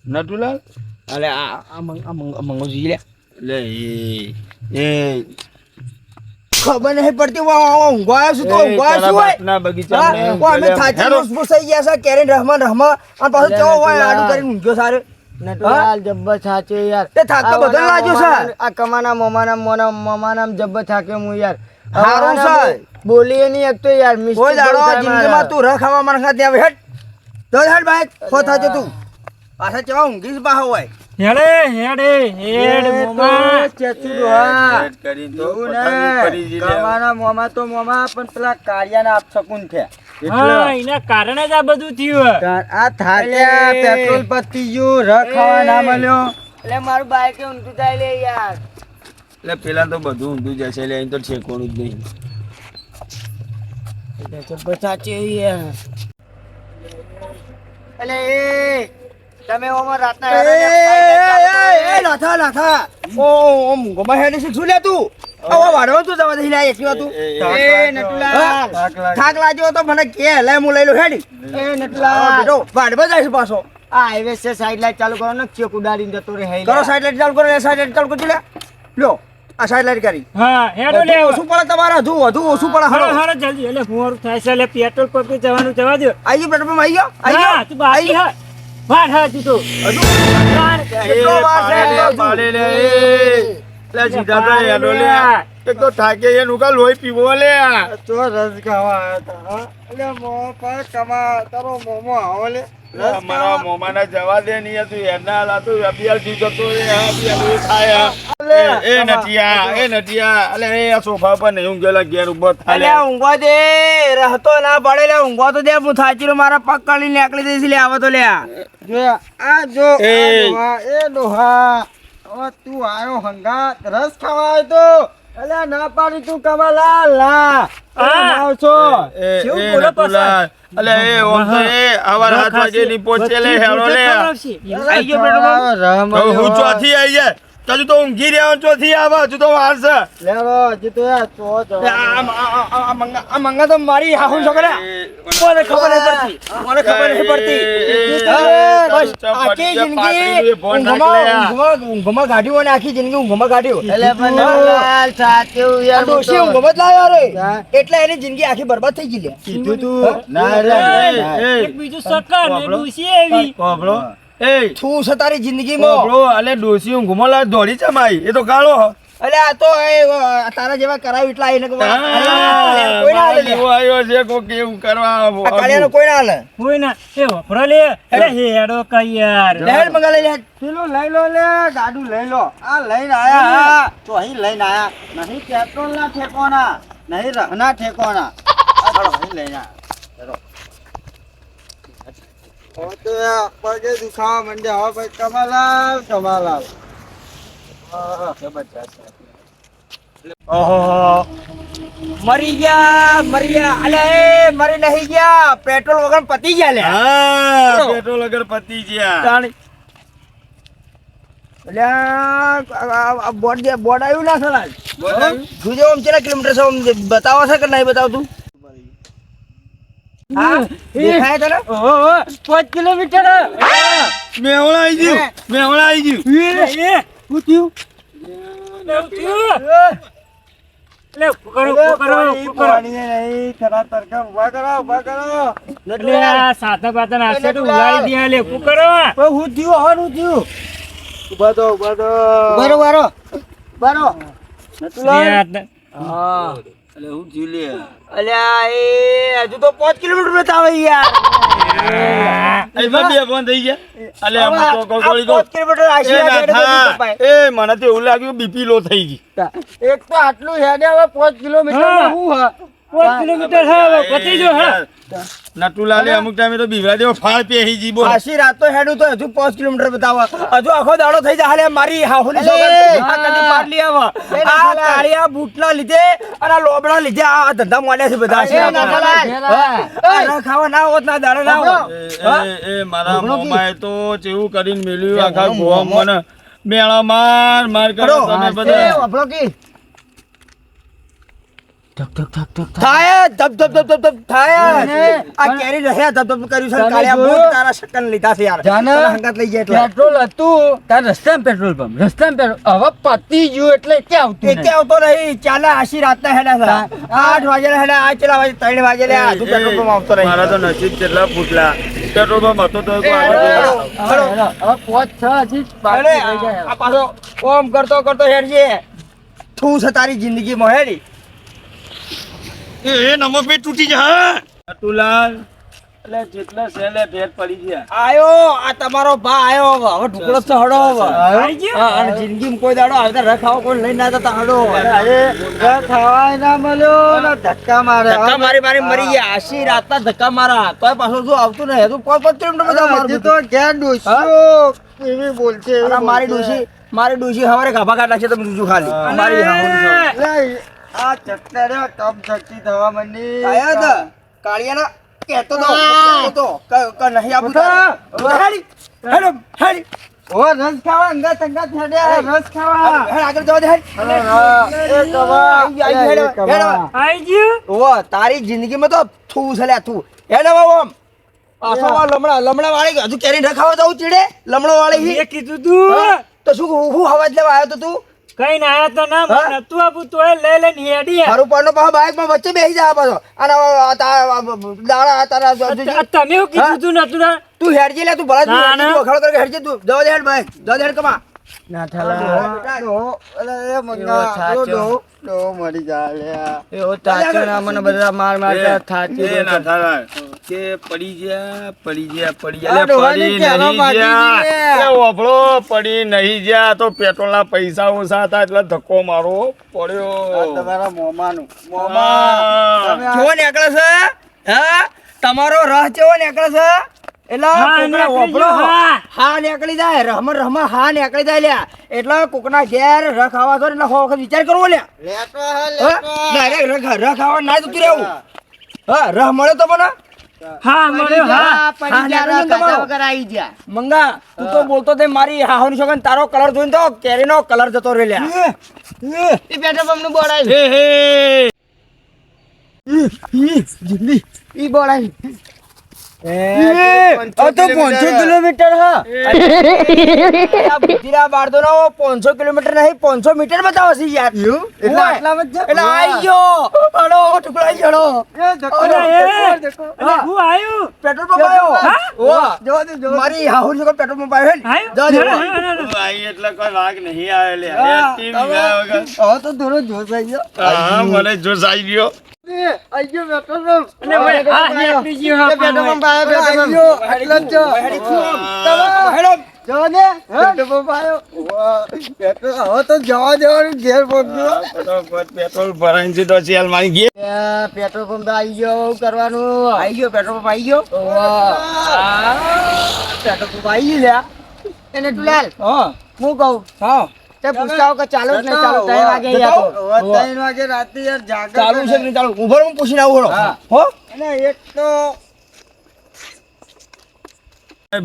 નટુલાલ અરે આ મંગોજી લે એ ખબર નહીં પડતી ઊંઘવા છું તો ઊંઘવા છું હોય ના બગીચા અમે થાચી મુસમુસાઈ ગયા છે કેરેન રહમા અને પાછો કેવો હોય આડું કરીને ઊંઘ્યો સારે નટુલાલ જબ્બર થાચે યાર તે થાક તો બધો લાગ્યો છે આ કમાના મોમાના જબ્બર થાકે હું યાર હારું છે બોલીએ નહીં એક તો યાર મિસ કોઈ દાડો જિંદગીમાં તું રખ ખાવા માણસ ના ત્યાં હેડ તો હેડ ભાઈ ખો થાચે તું પાછા કેવા ઊંઘીશ બા હોય હેડ મોમા ચતુડુહા હેડ કરી તો કમાના મોમા તો મોમા પણ પેલા કાળિયાના આપ શકુન છે હા એના કારણે જ આ બધું થયું આ થાક્યા પેટ્રોલ પતી ગયું રખ ખાવા ના મળ્યો એટલે મારું બાઈક ઊંધું થાય લે યાર એટલે પેલા તો બધું ઊંધું જશે એટલે અહીં તો ઠેકોણું જ નહીં સાચે એટલે તમે ઓમાં રાતના લાથા ઓ ગોમા હેડી શું લે તું આવા વાડો તું જવા દઈ લે એકલી તું નટુલાલ થાક લાગ્યો તો મને કે લે હું લઈ લો હેડી નટુલાલ બેટો વાડમાં જાય છે પાછો આ હાઈવે છે સાઈડ લાઈટ ચાલુ કરો ને ચેક ઉડાડીને જતો રહે કરો સાઈડ લાઈટ ચાલુ કરો સાઈડ લાઈટ ચાલુ કરી લે લો આ સાઈડ લાઈટ કરી હા હેડો લે ઓછું પડે તમારે વધુ ઓછું પડે હારો હારો જલ્દી એટલે ફુવારું થાય છે એટલે પેટ્રોલ પંપે જવાનું જવા દો આઈ ગયો પેટ્રોલ પંપ આઈ ગયો હા તું બાકી હા વાહ હા તું તો સીધા તો હેડો લે એક તો થાકે એ નુકા લોહી પીવો લે તો રસ ખાવા હતા એટલે મો પર કમા તારો મોમો આવો લે અમારા મોમાના જવા દે નહીં તું હેડના હાલા તો અબિયાર જી જતો રે અબિયાર ખાય એ નટિયા અલે એ સોફા પર નહીં ઊંઘેલા ઘેર ઉભો અલે થાય ઊંઘવા દે રહતો ના પડે લે ઊંઘવા તો દે હું થાચી મારા પગ કાઢી નીકળી દઈશ લે આવે તો લે જો આ જો એ ડોહા હવે તું આયો હંગાત રસ ખાવા આવ્યો તો અલ્યા ના પાડી તું કમાલાલ ના આવશો કેવું બોલો પાછા? અલે એ ઓમ તો એ આવાર 7 વાગે ની પહોંચે લે હેડો લે આઈ ગયો પેટ્રોલ હું ચોથી આઈ જાય તું તો ઊંઘી રહ્યા ચોથી આવે તું તો વાર છે લેવો હજી તો યાર તો આ મંગા તો મારી હાહુ છોકરા મને ખબર નહીં પડતી બસ આખી જિંદગી ઊંઘમાં ગાડ્યું અને આખી જિંદગી ઊંઘમાં ગાડ્યું એટલે પણ લાલ સાચું યાર ડોશી ઊંઘમાં જ લાવ્યો રે એટલે એની જિંદગી આખી બરબાદ થઈ ગઈ લે કીધું તું ના રે એક બીજું સકર ને ડૂસી એવી કોબળો એ શું છે તારી જિંદગીમાં કોબળો અલે ડોસી ઊંઘમાં લા દોડી ચમાઈ એ તો કાળો અલે આ તો તારા જેવા કરાવી એટલા એને કોઈ ના હાલે લે. આવ્યો છે કો કેવું કરવા આ કાળિયાનો કોઈ ના હાલે હોય ના એ વપરો લે અરે હેડો કઈ યાર લહેર મંગા લઈ લે પેલું લઈ લો લે ગાડું લઈ લો આ લઈને આયા તો અહીં લઈને આયા નહીં પેટ્રોલ ના ઠેકોના નહીં રહના ઠેકોના આ ચાલો અહીં લઈને આયા ચલો તો પગે દુખાવા માંડ્યા હો ભાઈ કમાલાલ ઓહો મરી ગયા અલે મરી નહીં ગયા પેટ્રોલ વગર પતી ગયા લે હા પેટ્રોલ વગર પતી ગયા તાણી અલ્યા બોર્ડ આવ્યું ના સલાલ જોજો આમ કેટલા કિલોમીટર છે આમ બતાવો છે કે નહીં બતાવતું હા દેખાય તને 5 કિલોમીટર મેવણા આવી ગયું શું થયું લે કરો નહીં ખરા તરકા ઉભા કરો એટલે આ સાતા પાતા નાસ્તે તો ઉલાડી દિયા લે કુ કરો હું થયું ઉભા તો બારો હા એટલે હું જીવ લે અલ્યા એ હજુ તો 5 કિલોમીટર બતાવે યાર એમાં બે ફોન થઈ ગયા અલે અમુક તો ગોળી 5 કિલોમીટર એ મને તો એવું લાગ્યું બીપી લો થઈ ગઈ એક તો આટલું હેડે હવે 5 કિલોમીટર હા. હું હા 5 કિલોમીટર હા પતી જો હા નટુલાલે અમુક ટાઈમે તો બીવરા દેવો ફાળ પેહી જી બોલ આશી રાત તો હેડું તો હજુ 5 કિલોમીટર બતાવે હજુ આખો દાડો થઈ જાય હાલે મારી હાહુની છોકરી આ કદી મારલી આવા આ કાળિયા બૂટના લીધે અને આ લોબડા લીધે આ ધંધા મોડ્યા છે બધા આશી રાત ખાવા ના હોત ના દાડે ના હોત એ મારા મોમાએ તો ચેવું કરીને મેલ્યું આખા ગોમ મને મેળા માર કરો તમે બધા અભળો કી થાય ધબ ધબ ધબ ધબ ધબ થાય આ કેરી રહ્યા ધબ ધબ કર્યું છે કાળિયા બહુ તારા શકન લીધા છે યાર જાને તને હંગાત લઈ જાય એટલે પેટ્રોલ હતું તાર રસ્તામાં પેટ્રોલ પંપ રસ્તામાં હવે પતી ગયું એટલે કે આવતું એકે આવતો નહીં ચાલે આશી રાતના હેડા છે 8 વાગે હેડા આ ચલા વાગે 3 વાગે લે હજુ પેટ્રોલ પંપ આવતો નહીં મારા તો નસીબ કેટલા ફૂટલા પેટ્રોલ પંપ હતો તો હવે પોચ છ હજી અરે આ પાછો ઓમ કરતો કરતો હેડજે તું છે તારી જિંદગીમાં હેડી એ નમો પે તૂટી જા અતુલાલ એટલે જેટલા સેલે ભેટ પડી ગયા આયો આ તમારો ભા આયો હવે ઢુકડો તો હડો હવે હા અને જિંદગીમાં કોઈ દાડો આવતા રખાવો કોઈ લઈ ના જતા હડો ખાવાય ના મળ્યો ને ધક્કા મારે ધક્કા મારી મારી મરી ગયા આશી રાતના ધક્કા મારા તોય પાછો શું આવતું નહીં હજુ 5 કિલોમીટર બધા મારું તો ઘેર ડોસ્યો એવી બોલશે અરે મારી ડોશી હવારે ગાભા કાઢ નાખશે તમે જોજો ખાલી મારી હાઉન આ ચક્કર કમ શક્તિ થવા મંડી આયા હતા કાળિયાના કહેતો તો કે નહીં આપું હેડી હેડો હેડી ઓ રસ ખાવા અંગાત અંગાત હેડ્યા રસ ખાવા હેડ આગળ જવા દે હેડ એ કવા હેડ આઈ ગયું ઓ તારી જિંદગીમાં તો થૂ છે લ્યા થૂ હેડ હવે ઓમ પાછો લમણા વાળી હજુ કેરી ન ખાવા જવું ચીડે લમણો વાળી એ કીધું તું તો શું હું હવાજ લેવા આવ્યો તો તું કઈ ના આયા તો ના મને નતું આપું તોય લઈ લઈને હેડી મારું પડનો પાછો બાઇકમાં વચ્ચે બેસી જાય પાછો અને દાડા તારા તમે એવું કીધું તું નતું ના તું હેડજે લે તું ભલા ના, ના. તું વખાણ કરકે હેડજે તું જવા દે હેડ ભાઈ જવા દે હેડ કમા ના એ મંગા ડો મરી જાય એવો ચાચો ના મને બધા માર એ ના થારા કે પડી ગયા આ ડોહાની પડી કેળો નહીં માટી ગયા દીધી. એ ઓભળો પડી નહીં ગયા તો પેટ્રોલના પૈસા ઓછા હતા એટલે ધક્કો મારો પડ્યો તમારા મોમાનું હા. કેવો નીકળે છે હા તમારો રહ કેવો નીકળે છે એટલે હા, કોકના નીકળી ઓભળો ગયો, હા. હા નીકળી જાય રહમણ હા નીકળી જાય લ્યા એટલે કોકના ઘેર રહ ખાવા તો એટલે સો વખત વિચાર કરવો લ્યા લેતો હા હા? ડાયરેક્ટ રહ ખાવા ના જતું રહેવું હા રહ મળે તો મને હા મળ્યો હા હા, નીકળી તમારો. મંગા તું તો બોલતો તે મારી હાહુની છોકરાને તારો કલર જોઈને તો કેરીનો કલર જતો રે લ્યા હે હે ઈ બોલાય આ તો 500 કિલોમીટર હા બુદ્ધિરા બાળદોનો 500 કિલોમીટર નહીં 500 મીટર બતાવે છે યાર એટલે આટલામાં જ એટલે આઈ ગયો અડો ટુકડો આઈ ગયો અરે એ હું આયું પેટ્રોલ પંપ આવ્યો હા? ઓવા જવા દે મારી હાહુની છોકરા પેટ્રોલ પંપ આવ્યો ને આયું જવા દે. ના, ના, ના, ના. આઈ એટલે કોઈ વાગ નહીં આવે લે હા, એક્ટિવ ગયા વગર હવે તો થોડો જોશ આવી ગયો હા મને જોશ આવી ગયો આઈ ગયો પેટ્રોલ પંપ અને ભાઈ, હા, નીકળી ગયું, હા, પેટ્રોલ પંપ પાછો. આવ્યો પેટ્રોલ પંપ આટલો જ હેડી ખુમ. હા. હેડો જવા દે પેટ્રોલ પંપ આવ્યો પેટ્રોલ હવે તો જવા દેવાનું ઘેર પહોંચ્યો ફટાફટ પેટ્રોલ ભરાઈને સીધો સેલ મારી ગઈ પેટ્રોલ પંપ આવી ગયો શું કરવાનું આઈ ગયો પેટ્રોલ પંપ આઈ ગયો પેટ્રોલ પંપ આવી ગયા એને તુલાલ હા હું કહું હા તે પૂછતા કે ચાલુ જ નહીં ચાલુ 3 વાગે જતો? યાર 3 વાગે રાતે યાર જાગે ચાલુ છે કે નહીં ચાલુ ઉભો રહો, હું પૂછીને આવું હળો. હા. હો અને એક તો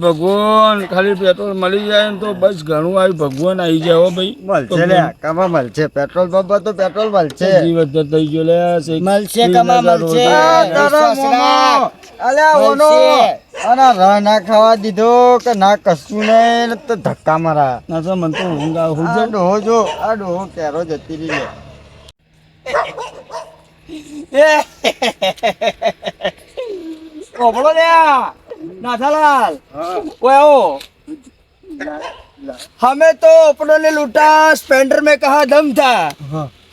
ભગવાન ખાલી પેટ્રોલ મળી જાય ને તો બસ ઘણું આવ્યું ભગવાન આવી જાય હો ભાઈ મળશે લે કમા મળશે પેટ્રોલ પંપ તો પેટ્રોલ મળશે જીવત તો થઈ ગયો લે મળશે કમા મળશે અલ્યા ઓનો અને રહ ના ખાવા દીધો કે ના કશું નહીં ને તો ધક્કા મારા ના તો મન તો ઊંઘ આવે હું આ ડોહો જો આ ડોહો કેરો જતી રહી ઓભળો લે नाथालाल ओए ओ हमें तो अपनों ने लूटा स्पेंडर में कहा दम था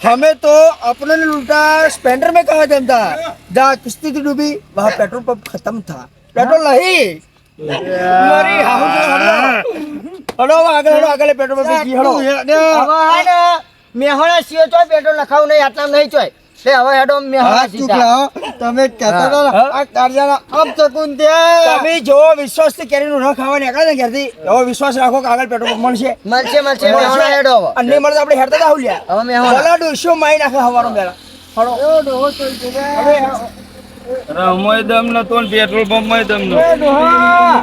हमें तो अपनों ने लूटा स्पेंडर में कहा दम था जहाँ किस्ती थी डूबी वहाँ पेट्रोल पंप खत्म था पेट्रोल नहीं मरी हलो आगे पेट्रोल पंप की हलो મેહોણા સિયો ચોય પેટ્રોલ લખાવું નહીં આટલા નહીં ચોય તે હવે હેડો મેહોણા સીધા તમે કહેતા હતા આ કાર્યના અબ ચકુન દે તમે જો વિશ્વાસ થી કેરીનું ન ખાવા નીકળે ને ઘેરથી એવો વિશ્વાસ રાખો કે આગળ પેટ્રોલ પંપ મળશે મળશે મેહોણા હેડો હવે અને નહીં મળે તો આપણે હેડતા જાવ લ્યા હવે મેહોણા ભલા ડોસ્યો માઈ નાખે હવારો પેલા હળો એ ડોહો તો હવે રમોય દમ નતો ને પેટ્રોલ પંપ માં દમ નતો એ ડોહા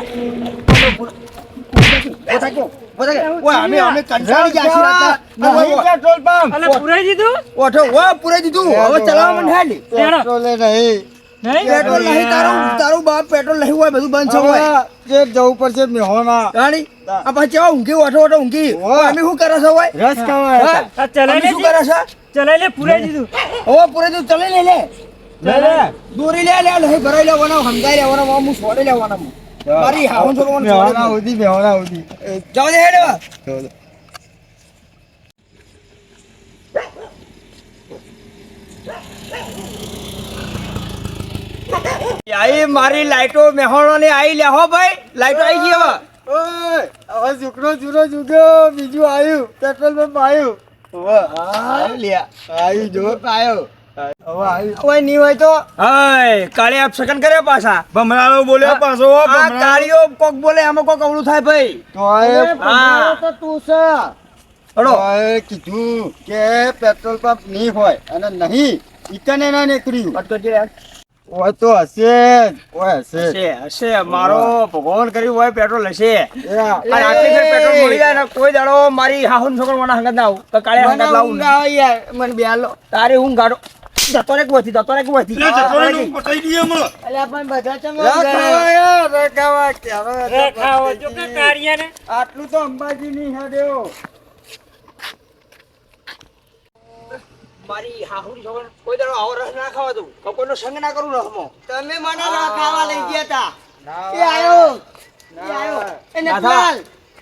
ઓય અમે કંટાળી ગયા છીએ નહીં પેટ્રોલ પંપ અલે પુરાઈ દીધું ઓઠો વા પૂરે દીધું હવે ચલાવવા મને હાલી પેટ્રોલ નહીં નહીં પેટ્રોલ નહીં તારું બાપ પેટ્રોલ નહીં હોય બધું બંધ છે હોય હવે એક જવું પડશે મેહોના રાણી આ પછી કેવા ઊંઘી ઓઠો ઊંઘી ઓય. અમે શું કરે છે હોય રસ ખાવા હા? આ ચલાઈ અમે શું લે કરે છે ચલાઈ લે પુરાઈ દીધું હવે પૂરે દીધું ચલે લે દોરી લે નહીં ભરાઈ લેવાનો સમજાઈ લેવાનો હું છોડી લેવાનો મારી હાઉન છોડવાનું મેહોના સુધી જાવ દે હેડવા આઈ મારી લાઈટો મેહોણાની આઈ લે હો ભાઈ લાઈટો આઈ ગઈ હવે ઓય હવે છોકરો જુરો જુગ્યો બીજું આવ્યું પેટ્રોલ પંપ આવ્યું આઈ લે આવ્યું જો આવ્યો હવે આવ્યું કોઈ નહીં હોય તો હાય કાળે આપ સકન કરે પાછા ભમરાળો બોલ્યો પાછો આ કાળીઓ કોક બોલે આમાં કોક અવળું થાય ભાઈ તો એ હા. તો તું છે હડો હવે કીધું કે પેટ્રોલ પંપ નહીં હોય અને નહીં ઈકને ના નીકળ્યું હોય તો હશે જ. હોય હશે જ. હશે હશે મારો ભગવાન કર્યું હોય પેટ્રોલ હશે એ આ- અને આટલી ફેર પેટ્રોલ મળી જાય ને કોઈ દાડો મારી હાહુન છોકરો મને હંગત ના આવું તો કાળે હંગત મને લાવું ઊંઘ આવે યાર, મને બેહાલો. તારે હું ગાડો જતો રે કુવાથી પટાઈ દઈએ હમણાં. અલ્યા પણ બધા ચમ રખાવા યાર, રખાવા. કહેવા રખાવો જો કે કારિયાને આટલું તો અંબાજી ની હેડ્યો. મારી હાહુન છોકરો કોઈ દાડો આવો રસ ના ખાવા દઉં તો કોઈનો સંગ ના કરું રસમો તમે મને રખાવા લઈ ગયા તા. એ આયો. એ આયો. એ નટુલાલ.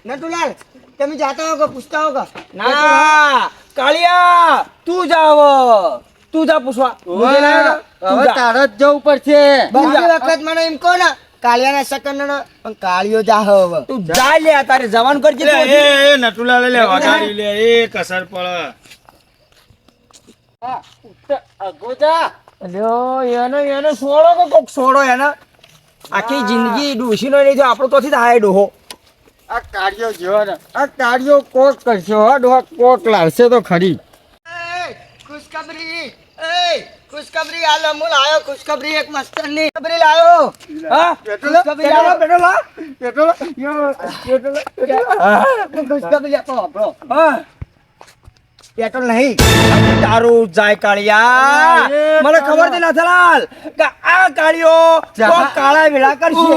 નટુલાલ, તમે જાતા હો કે પૂછતા હો કે? ના કાળિયા તું જાવ તું જા પૂછવા મુજે ના આવ્યો ને? તું હવે જા. તારે જ જવું પડશે. બીજી વખત મને એમ કહો ને કાળિયાના સકન પણ કાળિયો જા હવે. તું જા લે તારે જવાનું કરજે લે, તું હજી. એ નટુલાલ લે વગાડી લે એ કસર પડે અગોજા. અલ્યો એને છોડો કે કોક છોડો એને આખી જિંદગી ડૂસીનો નહીં જો આપણો તોથી થાય ડોહો આ કાર્યો જો ને આ કાર્યો કોક કરશો હો ડોહા, કોક લાવશે તો ખરી. ખુશખબરી ખુશખબરી આ લમુલ આયો. ખુશખબરી એક મસ્તરની ખબરી લાયો. હા પેટ્રોલ પેટ્રોલ હા ખુશખબરી આપો આપણો. હા પેટ્રોલ નહીં તારું જાય કાળિયા મને ખબર છે નાથાલાલ કે આ કાળિયો કોક કાળા વેળા કરશે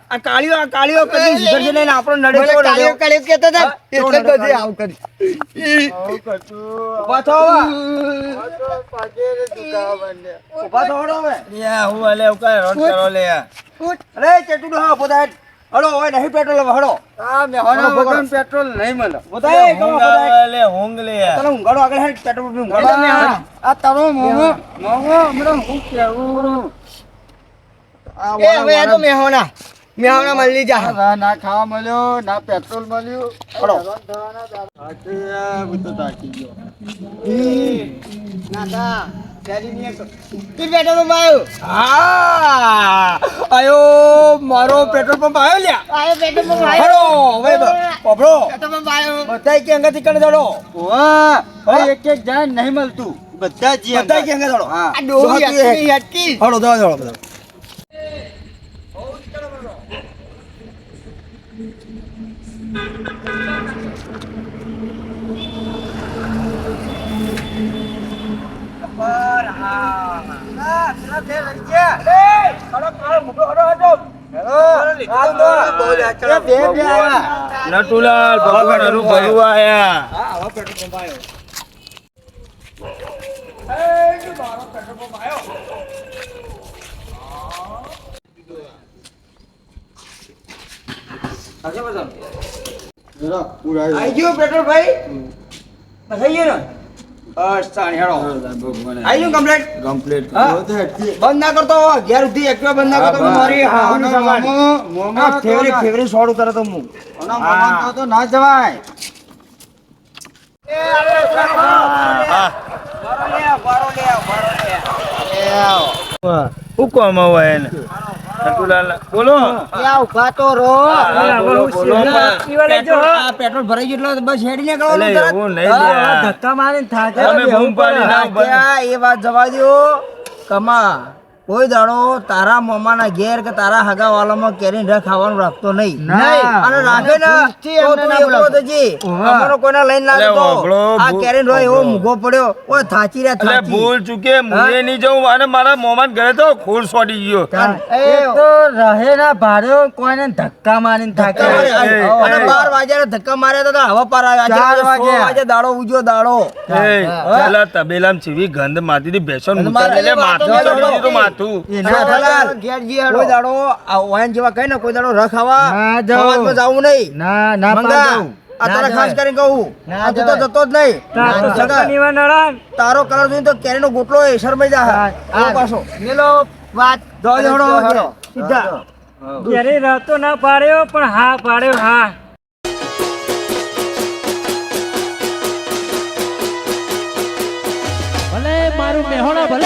આ કાળિયો કદી સુધરશે નહીં ને આપણો નડે તો કાળિયો કાળિયો કહેતા હતા હા, એટલે તો બધી આવું કરી. ઉભા થો હવે. ઉભા થો હળો હવે. યા હું અલે હું કાંઈ રોડ કરો લે અરે ચેટુડો હા પોતા હળો હવે નહીં પેટ્રોલ હવે હળો આ મેહોણા વગર પેટ્રોલ નહીં મળે. પોતા એ કમો પોતા લે ઊંઘ લે તને ઊંઘાડો આગળ હેડ પેટ્રોલ પંપ ઊંઘાડો આ તારો મોમો હમણાં હું કેવું. એ હવે આ તો મેહોણા મળી જા ના ના ખાવા મળ્યો ના પેટ્રોલ મળ્યું. હળો હું તો થાકી ગયો. હા આયો મારો પેટ્રોલ પંપ આવ્યો લ્યા હળો હવે પબડો બધાય કે અંગથી કણ દડો વાહ, ભાઈ એક એક જાય નહીં મળતું. બધા જ બધાય કે અંગ દડો હા. હળો દડો બધા નટુલાલ ભગવાન હરું ભરું આયા આઈ ગયો પેટ્રોલ ભાઈ બસ આઈ ગયો ને બસ તાણી હેડો આઈ ગયો કમ્પ્લીટ કમ્પ્લીટ હા બંધ ના કરતો ઘેર સુધી એકલો બંધ ના કરતો મારી હાહુની સામાન આ ફેવરેટ સોડ ઉતારો તો હું તો ના જવાય. હું કોમ હોય એને નટુલાલ બોલો ઉભા તો રહો. બોલો આ પેટ્રોલ ભરાઈ ગયું એટલે બસ હેડી ને અલે એવું નહીં લે ધક્કા મારીને થાકે તમે બૂમ પાડી ના થાક્યા, એ વાત જવા દ્યો કમા કોઈ દાડો તારા મામાના ઘેર કે તારા હગા વાલામાં કેરીને રસ ખાવાનું રાખતો નહીં અને રાખે ને તો તું એકલો થજે. અમારો કોઈને લઈને ના અલે જતો. ઓગળો, આ કેરીને રસ એવો મૂગો પડ્યો ઓય થાચી રે એટલે થાચી. ભૂલ ચૂકે મુએ નહીં જવું અને મારા મોમાન ઘરે તો ખોડ સોડી ગયો. એ તો રહે ના ભાડ્યો કોઈને ધક્કા મારીને થાકે. અને 12 વાગ્યા ધક્કા માર્યા હતા તો હવા પાર આવ્યા. આજે 4 વાગ્યા. 6 વાગે દાડો ઉજ્યો દાડો. પેલા તબેલામાં ચીવી ગંધ મારતી હતી બેસન અને મૂકતા એટલે મારે માથું વાતો ચડી ગયું માથું. જેઠાલાલ, કોઈ દાડો આ વાઈન જેવા કઈ ને કોઈ દાડો રસ ખાવા ના જાઉં. અવાજમાં જાવું નહીં. ના ના મંગા, પાડું. આ તારે ના ખાસ જવાય. કરીને કહું ના આ તું તો જવાય. જતો જ નહીં. તાર તો સગા, સગા નીવા નળાન. તારો કલર જોઈને તો કેરીનો ગોટલો એ શરમાઈ જા આ પાછો મેલો વાત દો જોડો હેડો. સીધા ક્યારેય રહેતો ના પાડ્યો પણ હા પાડ્યો હા. ભલે મારું મેહોણા ભલે